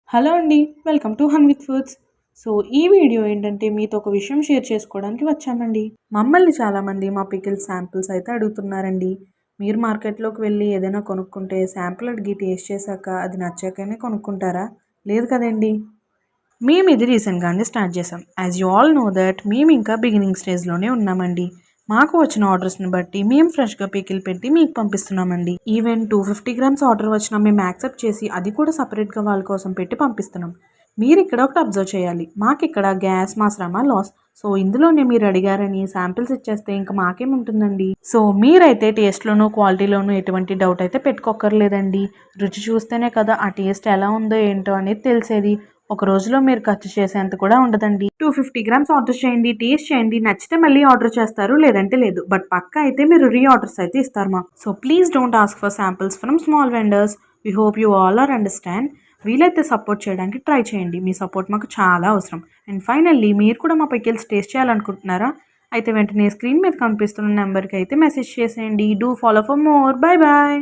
Hello అండి. Welcome to hun with foods. So ఈ video ఏంటంటే మీతో ఒక విషయం షేర్ చేసుకోవడానికి వచ్చామండి. మమ్మల్ని చాలామంది మా పికిల్ శాంపిల్స్ అయితే అడుగుతున్నారండి. మీరు మార్కెట్లోకి వెళ్ళి ఏదైనా కొనుక్కుంటే శాంపిల్ అడిగి టేస్ట్ చేశాక అది నచ్చాకనే కొనుక్కుంటారా? లేదు కదండి. మేము ఇది రీసెంట్గానే స్టార్ట్ చేసాం. As you all know that మేము ఇంకా బిగినింగ్ స్టేజ్లోనే ఉన్నామండి. మాకు వచ్చిన ఆర్డర్స్ని బట్టి మేము ఫ్రెష్గా పికిల్ పెట్టి మీకు పంపిస్తున్నామండి. ఈవెన్ 250 గ్రామ్స్ ఆర్డర్ వచ్చినా మేము యాక్సెప్ట్ చేసి అది కూడా సపరేట్గా వాళ్ళ కోసం పెట్టి పంపిస్తున్నాం. మీరు ఇక్కడ ఒకటి అబ్జర్వ్ చేయాలి. మాకు ఇక్కడ గ్యాస్ మా శ్రమ లాస్. సో ఇందులోనే మీరు అడిగారని శాంపిల్స్ ఇచ్చేస్తే ఇంకా మాకేముంటుందండి. సో మీరైతే టేస్ట్లోనూ క్వాలిటీలోనూ ఎటువంటి డౌట్ అయితే పెట్టుకోకర్లేదండి. రుచి చూస్తేనే కదా ఆ టేస్ట్ ఎలా ఉందో ఏంటో అనేది తెలిసేది. ఒక రోజులో మీరు ఖర్చు చేసేంత కూడా ఉండదండి. 250 గ్రామ్స్ ఆర్డర్ చేయండి, టేస్ట్ చేయండి, నచ్చితే మళ్ళీ ఆర్డర్ చేస్తారు, లేదంటే లేదు. బట్ పక్కా అయితే మీరు రీ ఆర్డర్స్ అయితే ఇస్తారు మాకు. So please don't ask for samples from small vendors. We hope you all are understand. వీలైతే సపోర్ట్ చేయడానికి ట్రై చేయండి. మీ సపోర్ట్ మాకు చాలా అవసరం. అండ్ ఫైనల్లీ మీరు కూడా మా పికిల్స్ టేస్ట్ చేయాలనుకుంటున్నారా? అయితే వెంటనే స్క్రీన్ మీద కనిపిస్తున్న నెంబర్కి అయితే మెసేజ్ చేసేయండి. Do follow for more. Bye bye.